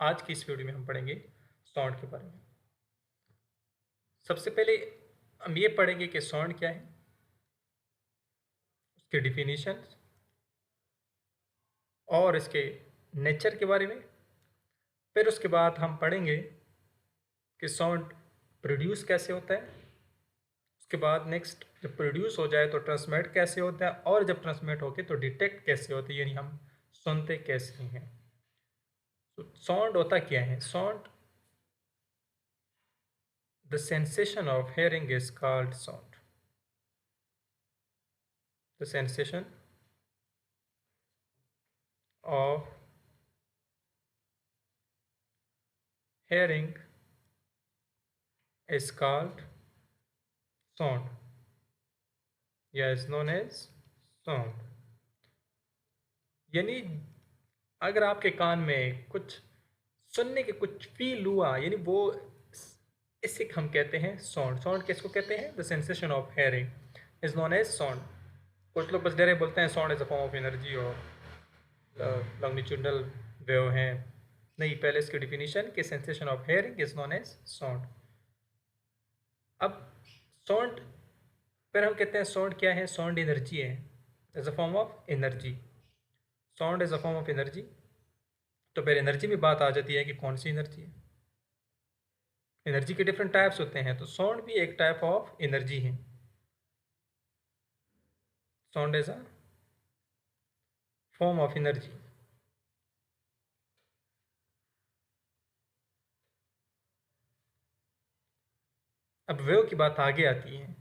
आज की इस वीडियो में हम पढ़ेंगे साउंड के बारे में। सबसे पहले हम ये पढ़ेंगे कि साउंड क्या है, उसके डिफिनीशन और इसके नेचर के बारे में। फिर उसके बाद हम पढ़ेंगे कि साउंड प्रोड्यूस कैसे होता है। उसके बाद नेक्स्ट जब प्रोड्यूस हो जाए तो ट्रांसमिट कैसे होता है, और जब ट्रांसमिट होके तो डिटेक्ट कैसे होता है, यानी हम सुनते कैसे हैं। तो साउंड होता क्या है? Sound, the sensation of hearing is called sound. The sensation of hearing is called sound, या is known as sound। यानी अगर आपके कान में कुछ सुनने के कुछ फील हुआ, यानी वो इसे हम कहते हैं साउंड। साउंड किसको कहते हैं? The sensation of hearing is known as sound. कुछ लोग बस डायरेक्ट बोलते हैं sound is a form of energy और लॉन्गिट्यूडनल वेव हैं। नहीं, पहले इसकी डिफिनीशन कि sensation of hearing is known as sound. अब साउंड, फिर हम कहते हैं साउंड क्या है? साउंड एनर्जी है, as a form of energy. Sound as a form of energy. तो फिर एनर्जी में बात आ जाती है कि कौन सी एनर्जी है। एनर्जी के डिफरेंट टाइप्स होते हैं, तो साउंड भी एक टाइप ऑफ एनर्जी है। Sound as a form of energy. अब वेव की बात आगे आती है।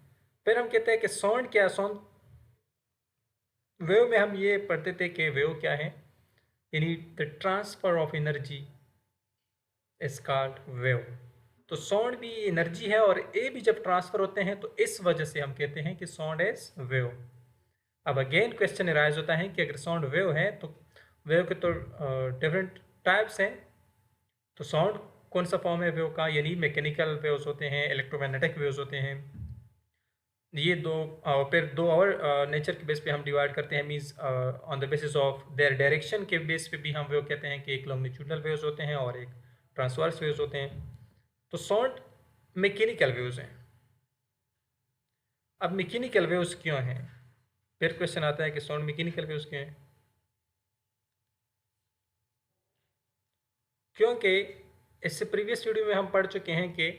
फिर हम कहते हैं कि साउंड क्या है? साउंड वेव में हम ये पढ़ते थे कि वेव क्या है, यानी the transfer of energy is called wave. तो साउंड भी एनर्जी है, और ए भी जब ट्रांसफर होते हैं तो इस वजह से हम कहते हैं कि साउंड इज वेव। अब अगेन क्वेश्चन राइज होता है कि अगर साउंड वेव है तो वेव के तो डिफरेंट टाइप्स हैं। तो साउंड कौन सा फॉर्म है वेव का? यानी मैकेनिकल वेव्स होते हैं, इलेक्ट्रोमैग्नेटिक वेव्स होते हैं। ये दो फिर दो और नेचर के बेस पे हम डिवाइड करते हैं, means on the basis of their direction के बेस पे भी हम वेव कहते हैं कि एक लॉन्गिट्यूडनल वेव्स होते हैं और एक ट्रांसवर्स वेव्स होते हैं। तो साउंड मैकेनिकल वेव्स हैं। अब मैकेनिकल वेव्स क्यों हैं? फिर क्वेश्चन आता है कि साउंड मैकेनिकल वेव्स क्यों हैं? क्योंकि इससे प्रीवियस वीडियो में हम पढ़ चुके हैं कि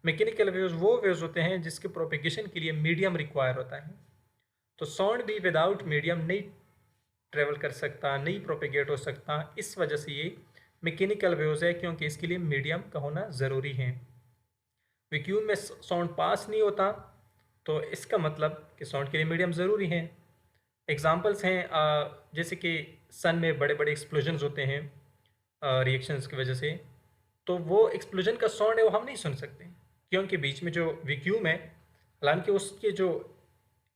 मैकेनिकल वेव्स वो वेव्स होते हैं जिसके प्रोपेगेशन के लिए मीडियम रिक्वायर होता है। तो साउंड भी विदाउट मीडियम नहीं ट्रेवल कर सकता, नहीं प्रोपेगेट हो सकता। इस वजह से ये मैकेनिकल वेव्स है, क्योंकि इसके लिए मीडियम का होना ज़रूरी है। वैक्यूम में साउंड पास नहीं होता, तो इसका मतलब कि साउंड के लिए मीडियम ज़रूरी है। एग्जांपल्स हैं जैसे कि सन में बड़े बड़े एक्सप्लोजन्स होते हैं रिएक्शंस की वजह से। तो वो एक्सप्लोजन का साउंड है वो हम नहीं सुन सकते, क्योंकि बीच में जो वैक्यूम है, हालांकि उसके जो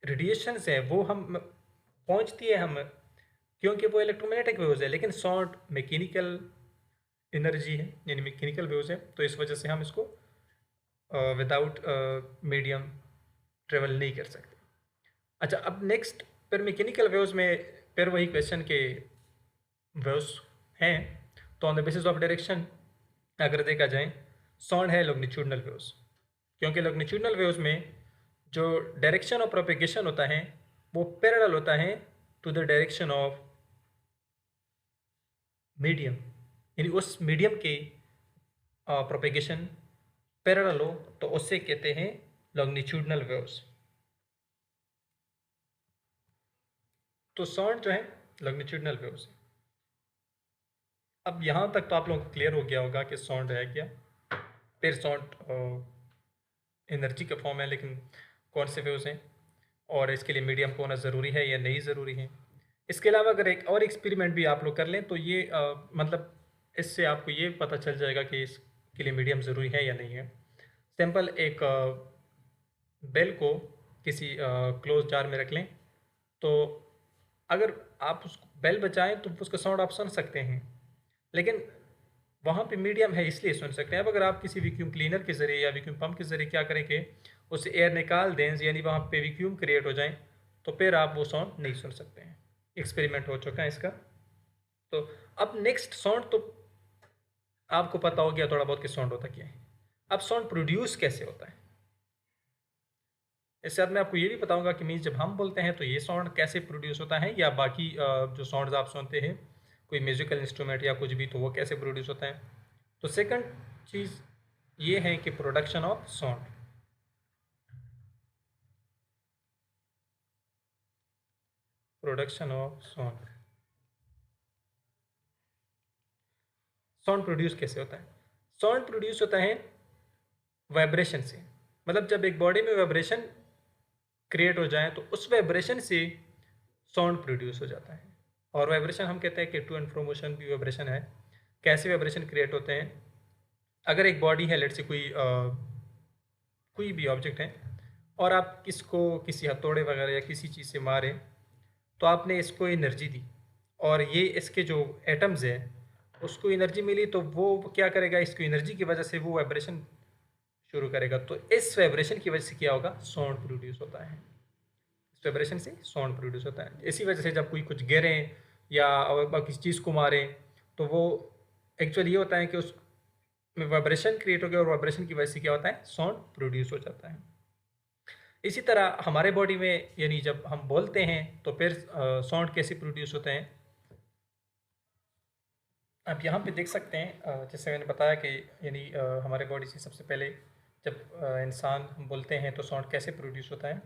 रेडिएशंस है वो हम पहुंचती है हम, क्योंकि वो इलेक्ट्रोमैग्नेटिक वेव्स है। लेकिन साउंड मैकेनिकल एनर्जी है, यानी मैकेनिकल वेव्स है, तो इस वजह से हम इसको विदाउट मीडियम ट्रेवल नहीं कर सकते। अच्छा, अब नेक्स्ट फिर मैकेनिकल वेव्स में फिर वही क्वेश्चन के वेव्स हैं। तो on the basis of direction अगर देखा जाए, साउंड है लॉन्गिट्यूडनल वेव्स, क्योंकि लॉन्गिट्यूडनल वेव्स में जो डायरेक्शन ऑफ प्रोपेगेशन होता है वो पैरेलल होता है to the direction of medium, यानी उस मीडियम के प्रोपेगेशन पैरेलल हो तो उससे कहते हैं लॉन्गिट्यूडनल वेव्स। तो साउंड जो है लॉन्गिट्यूडनल वेव्स। अब यहाँ तक तो आप लोगों को क्लियर हो गया होगा कि साउंड है क्या। फिर साउंड एनर्जी का फॉर्म है, लेकिन कौन से वेव्स हैं और इसके लिए मीडियम का होना ज़रूरी है या नहीं ज़रूरी है। इसके अलावा अगर एक और एक्सपेरिमेंट भी आप लोग कर लें तो ये मतलब इससे आपको ये पता चल जाएगा कि इसके लिए मीडियम ज़रूरी है या नहीं है। सिंपल एक बेल को किसी क्लोज जार में रख लें, तो अगर आप उस बेल बजाएं तो उसका साउंड आप सुन सकते हैं, लेकिन वहाँ पे मीडियम है इसलिए सुन सकते हैं। अब अगर आप किसी वैक्यूम क्लीनर के ज़रिए या वैक्यूम पंप के ज़रिए क्या करें कि उससे एयर निकाल दें, यानी वहाँ पे वैक्यूम क्रिएट हो जाए, तो फिर आप वो साउंड नहीं सुन सकते हैं। एक्सपेरिमेंट हो चुका है इसका। तो अब नेक्स्ट साउंड तो आपको पता हो गया थोड़ा बहुत कि साउंड होता क्या है। अब साउंड प्रोड्यूस कैसे होता है, इससे बाद मैं आपको ये भी बताऊंगा कि मीन्स जब हम बोलते हैं तो ये साउंड कैसे प्रोड्यूस होता है, या बाकी जो साउंड्स आप सुनते हैं कोई म्यूजिकल इंस्ट्रूमेंट या कुछ भी, तो वो कैसे प्रोड्यूस होता है। तो सेकंड चीज़ ये है कि production of sound. Production of sound, sound produce कैसे होता है। साउंड प्रोड्यूस होता है वाइब्रेशन से, मतलब जब एक बॉडी में वाइब्रेशन क्रिएट हो जाए तो उस वाइब्रेशन से साउंड प्रोड्यूस हो जाता है। और वाइब्रेशन हम कहते हैं कि टू एंड फ्रो मोशन भी वाइब्रेशन है। कैसे वाइब्रेशन क्रिएट होते हैं, अगर एक बॉडी है, लेट से कोई भी ऑब्जेक्ट है, और आप इसको किसी हथौड़े वगैरह या किसी चीज़ से मारें, तो आपने इसको एनर्जी दी, और ये इसके जो एटम्स हैं उसको एनर्जी मिली, तो वो क्या करेगा, इसकी एनर्जी की वजह से वो वाइब्रेशन शुरू करेगा। तो इस वाइब्रेशन की वजह से क्या होगा, साउंड प्रोड्यूस होता है। इस वाइब्रेशन से साउंड प्रोड्यूस होता है। इसी वजह से जब कोई कुछ गिरें या किसी चीज़ को मारें, तो वो एक्चुअली ये होता है कि उस में वाइब्रेशन क्रिएट हो गया, और वाइब्रेशन की वजह से क्या होता है, साउंड प्रोड्यूस हो जाता है। इसी तरह हमारे बॉडी में, यानी जब हम बोलते हैं तो फिर साउंड कैसे प्रोड्यूस होते हैं। आप यहाँ पे देख सकते हैं, जैसे मैंने बताया कि यानी हमारे बॉडी से सबसे पहले जब इंसान हम बोलते हैं तो साउंड कैसे प्रोड्यूस होता है।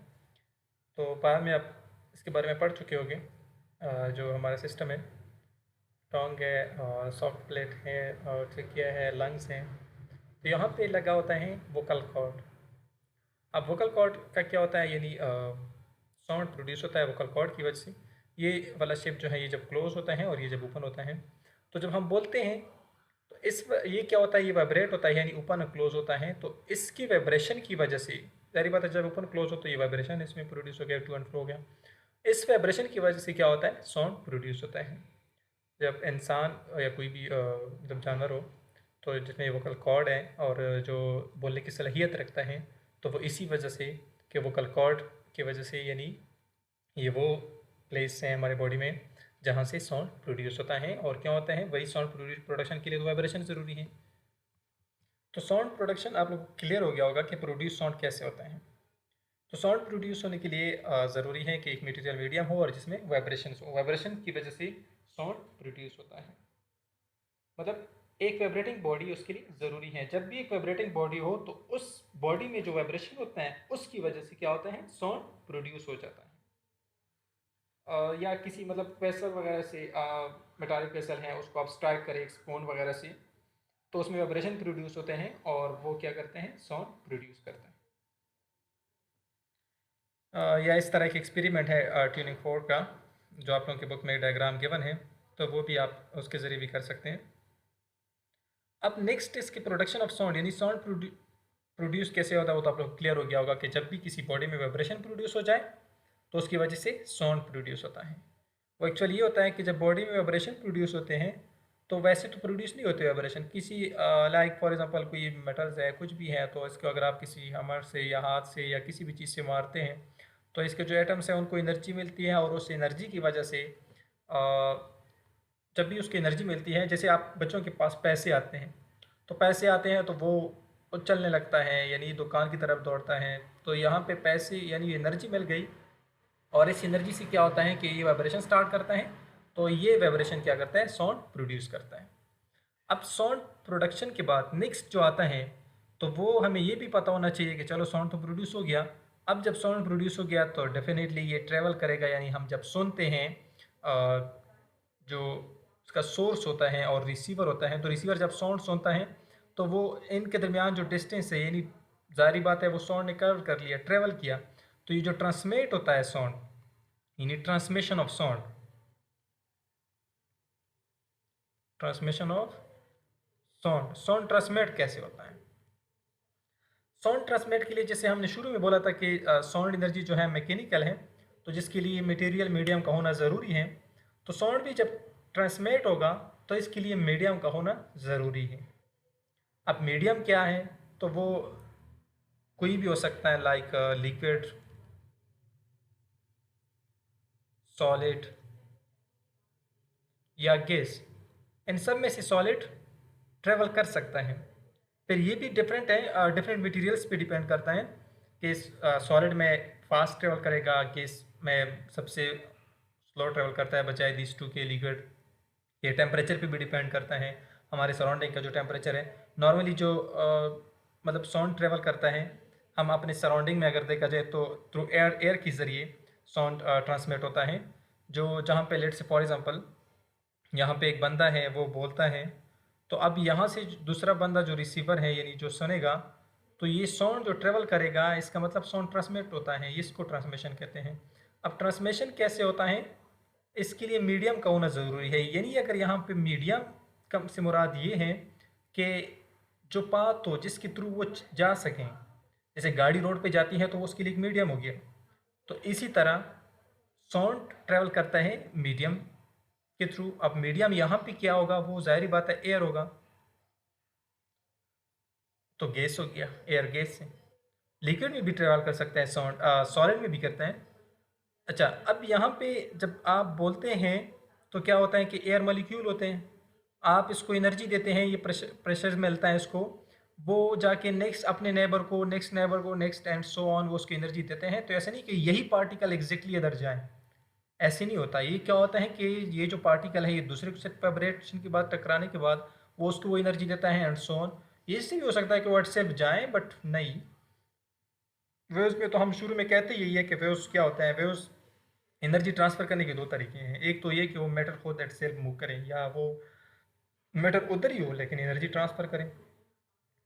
तो बाद में आप इसके बारे में पढ़ चुके होंगे। जो हमारा सिस्टम है, टोंग है और सॉफ्ट प्लेट है और ट्रिकिया है, लंग्स हैं, तो यहाँ पे लगा होता है वोकल कॉर्ड। अब वोकल कॉर्ड का क्या होता है, यानी साउंड प्रोड्यूस होता है वोकल कॉर्ड की वजह से। ये वाला शेप जो है ये जब क्लोज होता है और ये जब ओपन होता है, तो जब हम बोलते हैं तो ये क्या होता है, ये वाइब्रेट होता है, यानी ओपन और क्लोज होता है। तो इसकी वाइब्रेशन की वजह से, जारी बात है, जब ओपन क्लोज हो तो ये वाइब्रेशन इसमें प्रोड्यूस हो गया, टू एंड फ्रो हो गया। इस वाइब्रेशन की वजह से क्या होता है, साउंड प्रोड्यूस होता है। जब इंसान या कोई भी जब जानवर हो, तो जिसमें वोकल कॉर्ड है और जो बोलने की सलाहियत रखता है, तो वो इसी वजह से कि वोकल कॉर्ड की वजह से, यानी ये वो प्लेस हैं हमारे बॉडी में जहाँ से साउंड प्रोड्यूस होता है। और क्या होता है, वही साउंड प्रोडक्शन के लिए तो वाइब्रेशन ज़रूरी है। तो साउंड प्रोडक्शन आप लोग को क्लियर हो गया होगा कि प्रोड्यूस साउंड कैसे होता है। तो साउंड प्रोड्यूस होने के लिए ज़रूरी है कि एक मटेरियल मीडियम हो और जिसमें वाइब्रेशन हो। वाइब्रेशन की वजह से साउंड प्रोड्यूस होता है। मतलब एक वाइब्रेटिंग बॉडी उसके लिए ज़रूरी है। जब भी एक वाइब्रेटिंग बॉडी हो तो उस बॉडी में जो वाइब्रेशन होता है उसकी वजह से क्या होता है, साउंड प्रोड्यूस हो जाता है। या किसी मतलब वेसल वगैरह से, मेटालिक वेसल है, उसको आप स्ट्राइक करें एक स्पून वगैरह से, तो उसमें वाइब्रेशन प्रोड्यूस होते हैं और वो क्या करते हैं, साउंड प्रोड्यूस करते हैं। या इस तरह के एक्सपेरिमेंट है ट्यूनिंग फोर्क का, जो आप लोगों के बुक में डायग्राम गिवन है, तो वो भी आप उसके ज़रिए भी कर सकते हैं। अब नेक्स्ट इसकी प्रोडक्शन ऑफ साउंड, यानी साउंड प्रोड्यूस कैसे होता है, वो तो आप लोग क्लियर हो गया होगा कि जब भी किसी बॉडी में वाइब्रेशन प्रोड्यूस हो जाए तो उसकी वजह से साउंड प्रोड्यूस होता है। वो एक्चुअली ये होता है कि जब बॉडी में वाइब्रेशन प्रोड्यूस होते हैं, तो वैसे तो प्रोड्यूस नहीं होते वाइब्रेशन किसी, लाइक फॉर एग्जांपल कोई मेटल्स है, कुछ भी है, तो इसको अगर आप किसी हमर से या हाथ से या किसी भी चीज़ से मारते हैं, तो इसके जो एटम्स हैं उनको एनर्जी मिलती है, और उस एनर्जी की वजह से जब भी उसकी एनर्जी मिलती है, जैसे आप बच्चों के पास पैसे आते हैं, तो पैसे आते हैं तो वो उछलने लगता है, यानी दुकान की तरफ दौड़ता है। तो यहाँ पे पैसे यानी एनर्जी मिल गई, और इस एनर्जी से क्या होता है कि ये वाइब्रेशन स्टार्ट करता है, तो ये वाइब्रेशन क्या करता है, साउंड प्रोड्यूस करता है। अब साउंड प्रोडक्शन के बाद नेक्स्ट जो आता है, तो वो हमें ये भी पता होना चाहिए कि चलो साउंड तो प्रोड्यूस हो गया। अब जब साउंड प्रोड्यूस हो गया तो डेफिनेटली ये ट्रैवल करेगा, यानी हम जब सुनते हैं, जो उसका सोर्स होता है और रिसीवर होता है, तो रिसीवर जब साउंड सुनता है तो वो इनके दरमियान जो डिस्टेंस है, यानी जारी बात है वो साउंड ने कवर कर लिया, ट्रैवल किया, तो ये जो ट्रांसमिट होता है साउंड, यानी transmission of sound, transmission of sound, sound transmit कैसे होता है। साउंड ट्रांसमिट के लिए जैसे हमने शुरू में बोला था कि साउंड एनर्जी जो है मैकेनिकल है, तो जिसके लिए मटेरियल मीडियम का होना ज़रूरी है। तो साउंड भी जब ट्रांसमिट होगा तो इसके लिए मीडियम का होना ज़रूरी है। अब मीडियम क्या है, तो वो कोई भी हो सकता है, लाइक लिक्विड, सॉलिड या गैस। इन सब में से सॉलिड ट्रेवल कर सकता है। फिर ये भी डिफरेंट है, डिफरेंट मटेरियल्स पे डिपेंड करता है कि सॉलिड में फास्ट ट्रेवल करेगा, कि इसमें सबसे स्लो ट्रेवल करता है बजाय दिस टू के लिक्विड। ये टेम्परेचर पे भी डिपेंड करता है, हमारे सराउंडिंग का जो टेम्परेचर है। नॉर्मली जो मतलब साउंड ट्रेवल करता है, हम अपने सराउंडिंग में अगर देखा जाए तो थ्रू एयर के ज़रिए साउंड ट्रांसमिट होता है। जो जहाँ पे लेट से फॉर एग्ज़ाम्पल यहाँ पे एक बंदा है वो बोलता है, तो अब यहाँ से दूसरा बंदा जो रिसीवर है यानी जो सुनेगा, तो ये साउंड जो ट्रेवल करेगा इसका मतलब साउंड ट्रांसमिट होता है, इसको ट्रांसमिशन कहते हैं। अब ट्रांसमिशन कैसे होता है, इसके लिए मीडियम का होना ज़रूरी है। यानी अगर यहाँ पे मीडियम कम से मुराद ये है कि जो पाथ हो जिसके थ्रू वो जा सकें, जैसे गाड़ी रोड पे जाती है तो वो उसके लिए एक मीडियम हो गया, तो इसी तरह साउंड ट्रेवल करता है मीडियम के थ्रू। अब मीडियम यहाँ पे क्या होगा, वो जाहिर बात है एयर होगा, तो गैस हो गया, एयर गैस से। लिक्विड में भी ट्रेवल कर सकता है साउंड, सॉलिड में भी करता है। अच्छा, अब यहाँ पे जब आप बोलते हैं तो क्या होता है कि एयर मॉलिक्यूल होते हैं, आप इसको एनर्जी देते हैं, ये प्रेशर मिलता है इसको, वो जाके नेक्स्ट अपने नेबर को, नेक्स्ट नेबर को, नेक्स्ट एंड सो ऑन, वो उसको एनर्जी देते हैं। तो ऐसा नहीं कि यही पार्टिकल एग्जैक्टली इधर जाए, ऐसे नहीं होता। ये क्या होता है कि ये जो पार्टिकल है ये दूसरे से वाइब्रेशन के बाद, टकराने के बाद वो उसको वो एनर्जी देता है एंड सो ऑन। ये इससे भी हो सकता है कि व्हाट्सएप जाएँ, बट नहीं, वेव्स में तो हम शुरू में कहते ही यही है कि वेव्स क्या होता है। वेव्स एनर्जी ट्रांसफ़र करने के दो तरीके हैं, एक तो ये कि वो मैटर खुद एट सेल्फ मूव करें, या वो मैटर उधर ही हो लेकिन एनर्जी ट्रांसफ़र करें।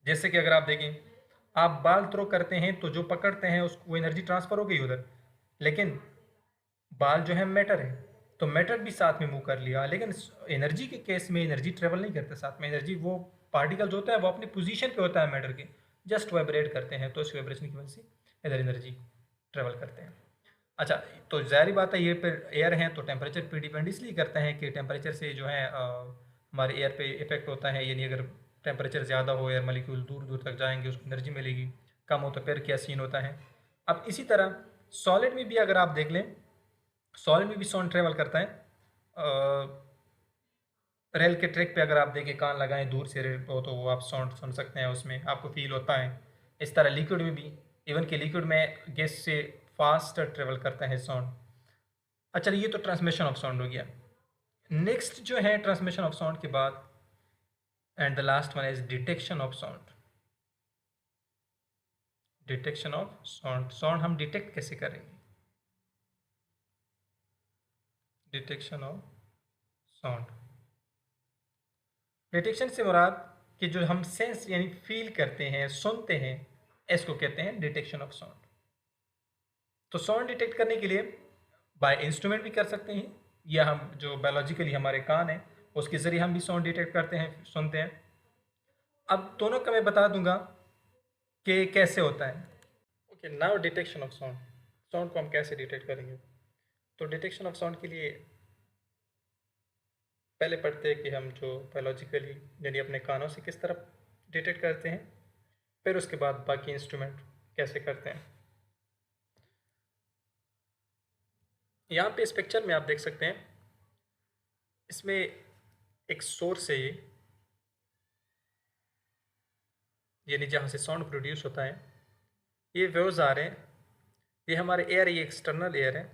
जैसे कि अगर आप देखें, आप बाल थ्रो करते हैं तो जो पकड़ते हैं उसको वो एनर्जी ट्रांसफ़र हो गई उधर, लेकिन बाल जो है मैटर है, तो मैटर भी साथ में मूव कर लिया। लेकिन एनर्जी के केस में एनर्जी ट्रेवल नहीं करते साथ में, एनर्जी वो पार्टिकल जो होता है वो अपनी पोजीशन पे होता है मैटर के, जस्ट वाइब्रेट करते हैं, तो इस वाइब्रेशन की वजह से इधर एनर्जी ट्रेवल करते हैं। अच्छा, तो ज़ाहिर बात है ये फिर एयर हैं तो टेम्परेचर पे डिपेंड इसलिए करता है कि टेम्परेचर से जो है हमारे एयर पे इफेक्ट होता है। यानी अगर टेम्परेचर ज़्यादा हो, एयर मॉलिक्यूल दूर दूर तक जाएंगे, उसको एनर्जी मिलेगी, कम हो तो फिर क्या सीन होता है। अब इसी तरह सॉलिड में भी अगर आप देख लें, सॉलिड में भी साउंड ट्रेवल करता है। रेल के ट्रैक पे अगर आप देखें, कान लगाएं दूर से रेल को, तो वो आप साउंड सुन सकते हैं, उसमें आपको फील होता है। इस तरह लिक्विड में भी, इवन कि लिक्विड में गैस से फास्ट ट्रेवल करता है साउंड। अच्छा, ये तो ट्रांसमिशन ऑफ साउंड हो गया। नेक्स्ट जो है ट्रांसमिशन ऑफ साउंड के बाद, and the last one is detection of sound. Detection of sound, sound हम डिटेक्ट कैसे करेंगे? डिटेक्शन ऑफ साउंड, डिटेक्शन से मुराद कि जो हम सेंस यानी फील करते हैं, सुनते हैं, इसको कहते हैं डिटेक्शन ऑफ साउंड। तो साउंड डिटेक्ट करने के लिए बाय इंस्ट्रूमेंट भी कर सकते हैं, या हम जो बायोलॉजिकली हमारे कान है उसके ज़रिए हम भी साउंड डिटेक्ट करते हैं, सुनते हैं। अब दोनों का मैं बता दूंगा कि कैसे होता है। Okay, now detection of sound, sound को हम कैसे डिटेक्ट करेंगे। तो डिटेक्शन ऑफ साउंड के लिए पहले पढ़ते हैं कि हम जो बायोलॉजिकली यानी अपने कानों से किस तरह डिटेक्ट करते हैं, फिर उसके बाद बाकी इंस्ट्रूमेंट कैसे करते हैं। यहाँ पे इस पिक्चर में आप देख सकते हैं, इसमें एक सोर्स है, ये यानी जहाँ से साउंड प्रोड्यूस होता है, ये वेव्स आ रहे हैं, ये हमारे एयर, ये एक्सटर्नल एयर है।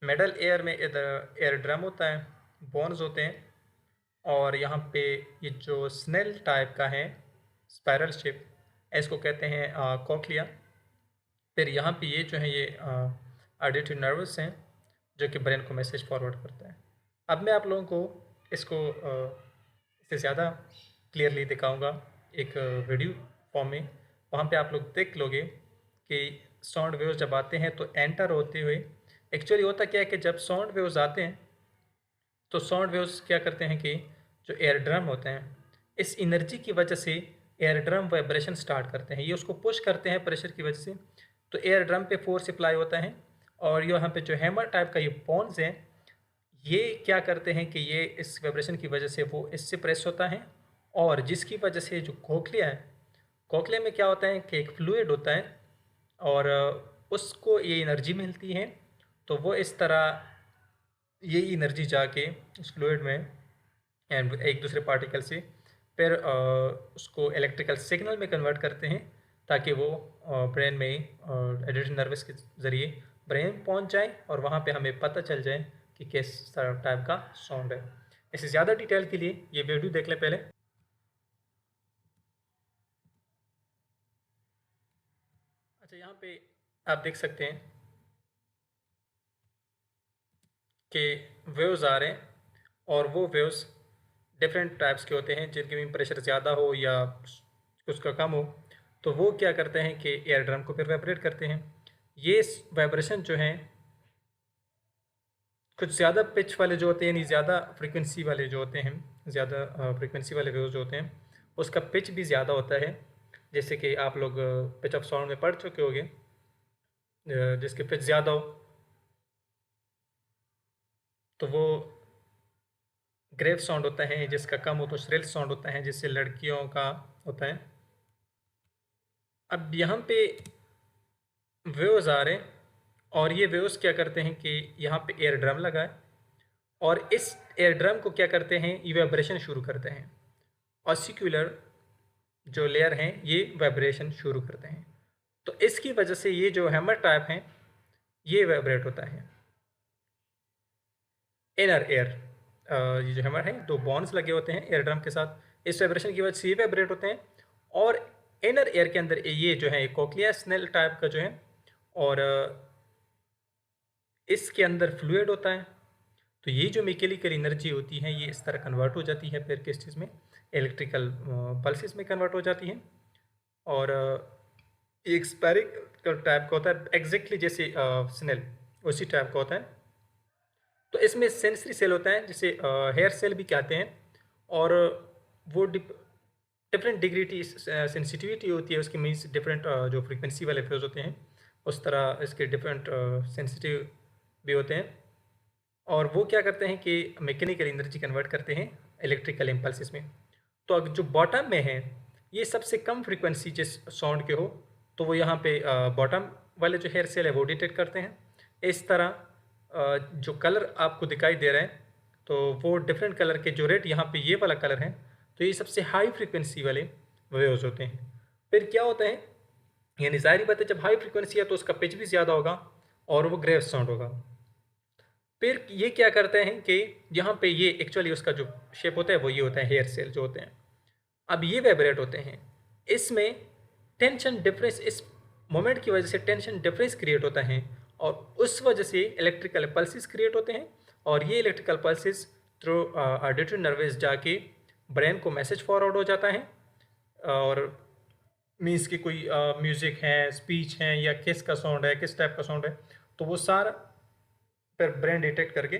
मिडल एयर में इधर एयर ड्रम होता है, बोन्स होते हैं, और यहाँ पे ये जो स्नेल टाइप का है स्पाइरल शेप, इसको कहते हैं कॉक्लिया। फिर यहाँ पे ये जो है ये ऑडिटिव नर्व्स हैं जो कि ब्रेन को मैसेज फॉरवर्ड करता है। अब मैं आप लोगों को इसको इससे ज़्यादा क्लियरली दिखाऊंगा एक वीडियो फॉर्म में, वहाँ पे आप लोग देख लोगे कि साउंड वेव्स जब आते हैं तो एंटर होते हुए, एक्चुअली होता क्या है कि जब साउंड वेव्स आते हैं तो साउंड वेव्स क्या करते हैं कि जो एयर ड्रम होते हैं, इस एनर्जी की वजह से एयर ड्रम वाइब्रेशन स्टार्ट करते हैं, ये उसको पुश करते हैं प्रेशर की वजह से, तो एयर ड्रम पे फोर्स अप्लाई होता है। और यहाँ पे जो हैमर टाइप का ये बोन्स हैं, ये क्या करते हैं कि ये इस वाइब्रेशन की वजह से वो इससे प्रेस होता है, और जिसकी वजह से जो कोक्लिया है, कोक्लिया में क्या होता है कि एक फ्लूइड होता है, और उसको ये एनर्जी मिलती है, तो वो इस तरह ये एनर्जी जाके उस फ्लूइड में एंड एक दूसरे पार्टिकल से फिर उसको इलेक्ट्रिकल सिग्नल में कन्वर्ट करते हैं ताकि वो ब्रेन में एडिटिव नर्वस के ज़रिए ब्रेन पहुंच जाए और वहाँ पे हमें पता चल जाए कि किस टाइप का साउंड है। इससे ज़्यादा डिटेल के लिए ये वीडियो देख लें पहले। अच्छा, यहाँ पे आप देख सकते हैं कि वेव्स आ रहे हैं और वो वेव्स डिफरेंट टाइप्स के होते हैं, जिनके में प्रेशर ज़्यादा हो या उसका कम हो, तो वो क्या करते हैं कि एयर ड्रम को फिर वाइब्रेट करते हैं। ये वाइब्रेशन जो हैं कुछ ज़्यादा पिच वाले जो होते हैं, यानी ज़्यादा फ्रीक्वेंसी वाले जो होते हैं, ज़्यादा फ्रीक्वेंसी वाले वेव्स जो होते हैं उसका पिच भी ज़्यादा होता है। जैसे कि आप लोग पिच ऑफ साउंड में पढ़ चुके होंगे, जिसके पिच ज़्यादा हो तो वो ग्रेव साउंड होता है, जिसका कम हो तो श्रिल साउंड होता है, जिससे लड़कियों का होता है। अब यहाँ पे वेव्स आ रहे हैं और ये वेव्स क्या करते हैं कि यहाँ पे एयर ड्रम लगा है और इस एयर ड्रम को क्या करते हैं, ये वाइब्रेशन शुरू करते हैं। ऑसिक्यूलर जो लेयर हैं ये वाइब्रेशन शुरू करते हैं, तो इसकी वजह से ये जो हैमर टाइप हैं ये वाइब्रेट होता है। इनर एयर, ये जो हैमर है दो बॉन्ड्स लगे होते हैं एयर ड्रम के साथ, इस वाइब्रेशन की वजह से ये वाइब्रेट होते हैं। और इनर एयर के अंदर ये जो है कोक्लिया स्नेल टाइप का जो है, और इसके अंदर फ्लूइड होता है। तो ये जो मैकेनिकल एनर्जी होती है ये इस तरह कन्वर्ट हो जाती है फिर किस चीज़ में, इलेक्ट्रिकल पल्सेस में कन्वर्ट हो जाती हैं। और एक स्पेरिकल टाइप का होता है, एग्जैक्टली जैसे स्नेल उसी टाइप का होता है। तो इसमें सेंसरी सेल होता है जिसे हेयर सेल भी कहते हैं, और वो डिफरेंट डिग्री की सेंसिटिविटी होती है उसकी, मीन्स डिफरेंट जो फ्रीक्वेंसी वाले वेव्स होते हैं उस तरह इसके डिफरेंट सेंसिटिव भी होते हैं। और वो क्या करते हैं कि मैकेनिकल एनर्जी कन्वर्ट करते हैं इलेक्ट्रिकल इम्पल्सिस में। तो अगर जो बॉटम में है ये सबसे कम फ्रीक्वेंसी जिस साउंड के हो, तो वो यहाँ पे बॉटम वाले जो हेयर सेल है वो डिटेक्ट करते हैं। इस तरह जो कलर आपको दिखाई दे रहा है तो वो डिफरेंट कलर के, जो रेड यहाँ पे ये वाला कलर है, तो ये सबसे हाई फ्रीक्वेंसी वाले वेव्स होते हैं। फिर क्या होता है, यानी ज़ाहिर बात है जब हाई फ्रीक्वेंसी है तो उसका पिच भी ज़्यादा होगा और वो ग्रेव साउंड होगा। फिर ये क्या करते हैं कि यहाँ पे ये एक्चुअली उसका जो शेप होता है वो ये होता है, हेयर सेल जो होते हैं। अब ये वाइब्रेट होते हैं, इसमें टेंशन डिफरेंस, इस मोमेंट की वजह से टेंशन डिफरेंस क्रिएट होता है और उस वजह से इलेक्ट्रिकल पल्सेस क्रिएट होते हैं। और ये electrical pulses through auditory nervous जाके ब्रेन को मैसेज फॉरवर्ड हो जाता है, और मीन्स की कोई म्यूज़िक है, स्पीच है, या किस का साउंड है, किस टाइप का साउंड है, तो वो सारा फिर ब्रेन डिटेक्ट करके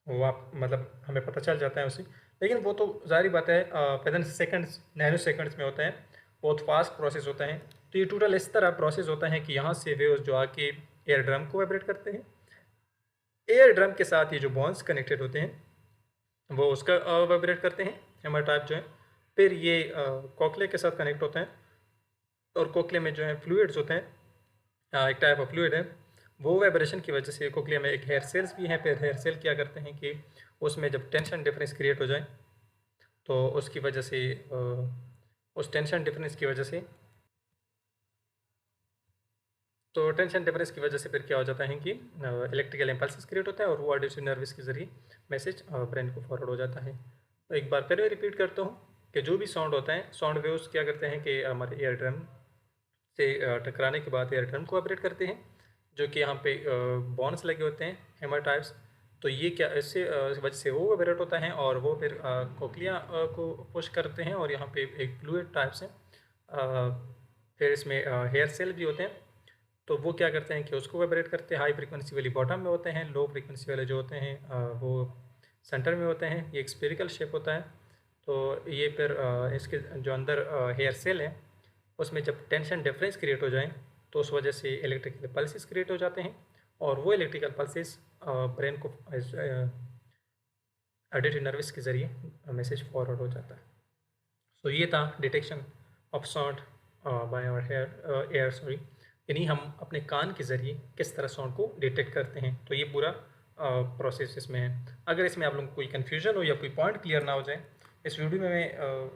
वो आप मतलब हमें पता चल जाता है उसे। लेकिन वो तो जारी बात है with in seconds, nano seconds में होता है, बहुत फास्ट प्रोसेस होता है। तो ये टोटल इस तरह प्रोसेस होता है कि यहाँ से वेव्स जो आके एयर ड्रम को वाइब्रेट करते हैं, एयर ड्रम के साथ ये जो बॉन्ड्स कनेक्टेड होते हैं वो उसका वाइब्रेट करते हैं, हैमर टाइप जो है। फिर ये कोक्ले के साथ कनेक्ट होते हैं और कोक्ले में जो है फ्लूइड्स होते हैं, एक टाइप ऑफ फ्लूइड है, वो वाइब्रेशन की वजह से कोक्लिया में एक हेयर सेल्स भी हैं। फिर हेयर सेल क्या करते हैं कि उसमें जब टेंशन डिफरेंस क्रिएट हो जाए तो उसकी वजह से उस टेंशन डिफरेंस की वजह से फिर क्या हो जाता है कि इलेक्ट्रिकल इम्पल्सेस क्रिएट होता है और वो ऑडिटरी नर्वस के ज़रिए मैसेज ब्रेन को फॉरवर्ड हो जाता है। तो एक बार फिर मैं रिपीट करता हूँ कि जो भी साउंड होता है, साउंड वेव्स क्या करते हैं कि हमारे एयर ड्रम से टकराने के बाद एयर ड्रम को वाइब्रेट करते हैं, जो कि यहाँ पे बॉन्ड्स लगे होते हैं हैमर टाइप्स। तो ये क्या इससे इस वजह से वो वाइब्रेट होता है और वो फिर कोक्लिया को पुश करते हैं और यहाँ पे एक फ्लूइड टाइप्स है। फिर इसमें हेयर सेल भी होते हैं, तो वो क्या करते हैं कि उसको वाइब्रेट करते हैं। हाई फ्रीक्वेंसी वाली बॉटम में होते हैं, लो फ्रीक्वेंसी वाले जो होते हैं वो सेंटर में होते हैं। ये एक स्फेरिकल शेप होता है। तो ये फिर इसके जो अंदर हेयर सेल है उसमें जब टेंशन डिफरेंस क्रिएट हो जाए तो उस वजह से इलेक्ट्रिकल पल्सेस क्रिएट हो जाते हैं और वो इलेक्ट्रिकल पल्सेस ब्रेन को ऑडिटरी नर्वस के ज़रिए मैसेज फॉरवर्ड हो जाता है। सो ये था detection of sound by our air sorry, यानी हम अपने कान के ज़रिए किस तरह साउंड को डिटेक्ट करते हैं। तो ये पूरा प्रोसेस इसमें है। अगर इसमें आप लोगों को कोई कन्फ्यूजन हो या कोई पॉइंट क्लियर ना हो जाए, इस वीडियो में मैं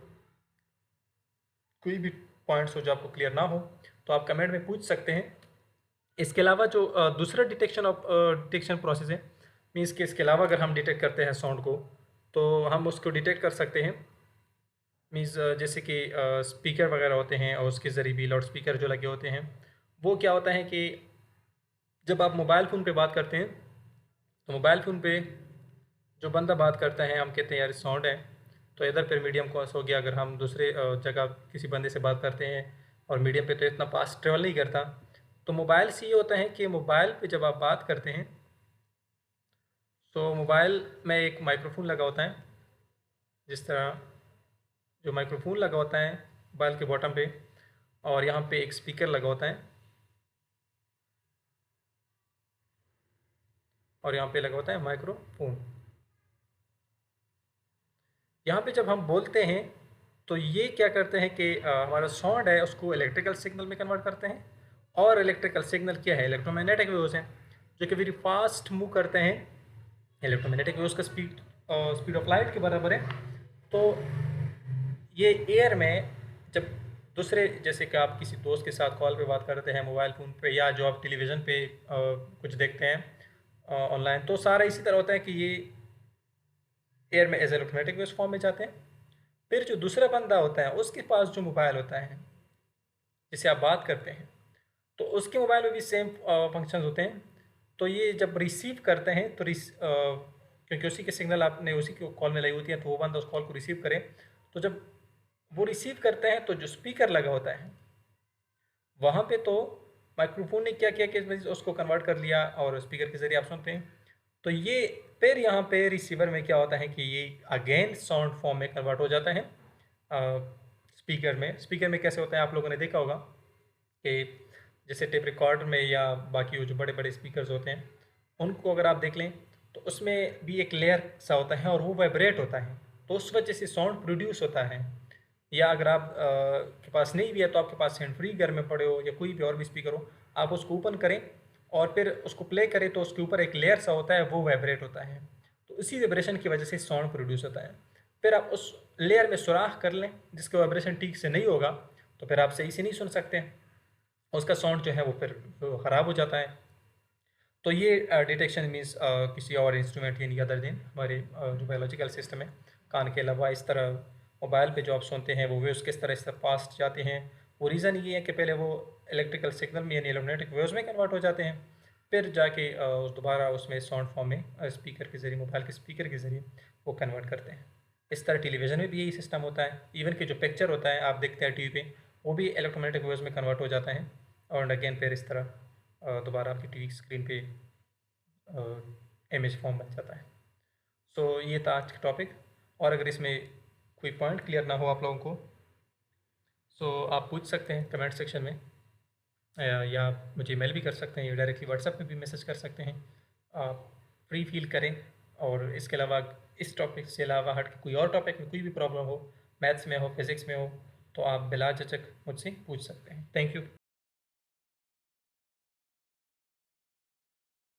कोई भी पॉइंट्स हो जो आपको क्लियर ना हो तो आप कमेंट में पूछ सकते हैं। इसके अलावा जो दूसरा डिटेक्शन प्रोसेस है, मीन्स कि इसके अलावा अगर हम डिटेक्ट करते हैं साउंड को तो हम उसको डिटेक्ट कर सकते हैं। मीन्स जैसे कि स्पीकर वगैरह होते हैं और उसके ज़रिए भी, लाउड स्पीकर जो लगे होते हैं, वो क्या होता है कि जब आप मोबाइल फ़ोन पे बात करते हैं तो मोबाइल फ़ोन पे जो बंदा बात करता है हम कहते हैं यार साउंड है, तो इधर फिर मीडियम कॉस हो गया। अगर हम दूसरे जगह किसी बंदे से बात करते हैं और मीडियम पे तो इतना फास्ट ट्रेवल नहीं करता, तो मोबाइल से ये होता है कि मोबाइल पे जब आप बात करते हैं तो मोबाइल में एक माइक्रोफोन लगा होता है। जिस तरह जो माइक्रोफोन लगा होता है मोबाइल के बॉटम पे, और यहाँ पे एक स्पीकर लगा होता है और यहाँ पे लगा होता है माइक्रोफोन। यहाँ पे जब हम बोलते हैं तो ये क्या करते हैं कि हमारा साउंड है उसको इलेक्ट्रिकल सिग्नल में कन्वर्ट करते हैं। और इलेक्ट्रिकल सिग्नल क्या है? इलेक्ट्रोमैग्नेटिक वेव्स हैं जो कि वेरी फास्ट मूव करते हैं। इलेक्ट्रोमैग्नेटिक वेव्स का स्पीड ऑफ लाइट के बराबर है। तो ये एयर में जब दूसरे, जैसे कि आप किसी दोस्त के साथ कॉल पे बात करते हैं मोबाइल फ़ोन पे, या जो आप टेलीविज़न पे कुछ देखते हैं ऑनलाइन, तो सारा इसी तरह होता है कि ये एयर में एज इलेक्ट्रोमैग्नेटिक वेव्स फॉर्म में जाते हैं। फिर जो दूसरा बंदा होता है उसके पास जो मोबाइल होता है जिससे आप बात करते हैं, तो उसके मोबाइल में भी सेम फंक्शंस होते हैं। तो ये जब रिसीव करते हैं तो क्योंकि उसी के सिग्नल आपने उसी की कॉल में लाई होती है, तो वो बंदा उस कॉल को रिसीव करे। तो जब वो रिसीव करते हैं तो जो स्पीकर लगा होता है वहाँ पे तो माइक्रोफोन ने क्या किया कि उसको कन्वर्ट कर लिया और स्पीकर के ज़रिए आप सुनते हैं। तो ये फिर यहाँ पे रिसीवर में क्या होता है कि ये अगेन साउंड फॉर्म में कन्वर्ट हो जाता है स्पीकर में कैसे होता है आप लोगों ने देखा होगा कि जैसे टेप रिकॉर्डर में या बाकी वो जो बड़े बड़े स्पीकर्स होते हैं उनको अगर आप देख लें तो उसमें भी एक लेयर सा होता है और वो वाइब्रेट होता है, तो उस वजह से साउंड प्रोड्यूस होता है। या अगर आप के पास नहीं भी है तो आपके पास हैंड फ्री घर में पड़े हो या कोई भी और भी स्पीकर हो, आप उसको ओपन करें और फिर उसको प्ले करें तो उसके ऊपर एक लेयर सा होता है, वो वाइब्रेट होता है। तो इसी वाइब्रेशन की वजह से साउंड प्रोड्यूस होता है। फिर आप उस लेयर में सुराख कर लें जिसका वाइब्रेशन ठीक से नहीं होगा, तो फिर आप सही से नहीं सुन सकते, उसका साउंड जो है वो फिर ख़राब हो जाता है। तो ये डिटेक्शन मीन्स किसी और इंस्ट्रूमेंट यानी अदर देन हमारे जो बायोलॉजिकल सिस्टम है, कान के अलावा इस तरह मोबाइल पे जो आप सुनते हैं वो वेव्स किस तरह इस तरह फास्ट जाते हैं। वो रीज़न ये है कि पहले वो इलेक्ट्रिकल सिग्नल में यानी इलेक्ट्रोमैग्नेटिक वेव्स में कन्वर्ट हो जाते हैं, फिर जाके दोबारा उसमें साउंड फॉर्म में स्पीकर के ज़रिए, मोबाइल के स्पीकर के ज़रिए वो कन्वर्ट करते हैं। इस तरह टेलीविज़न में भी यही सिस्टम होता है। इवन कि जो पिक्चर होता है आप देखते हैं टीवी पे, वो भी इलेक्ट्रोमैग्नेटिक वेव्स में कन्वर्ट हो जाता है और अगेन फिर इस तरह दोबारा आपकी टीवी स्क्रीन पे इमेज फॉर्म बन जाता है। सो ये था आज का टॉपिक। और अगर इसमें कोई पॉइंट क्लियर ना हो आप लोगों को सो आप पूछ सकते हैं कमेंट सेक्शन में, या मुझे मेल भी कर सकते हैं या डायरेक्टली व्हाट्सएप पे भी मैसेज कर सकते हैं। आप फ्री फील करें। और इसके अलावा इस टॉपिक से अलावा हट के कोई और टॉपिक में कोई भी प्रॉब्लम हो, मैथ्स में हो, फिज़िक्स में हो, तो आप बिला झिझक मुझसे पूछ सकते हैं। Thank you.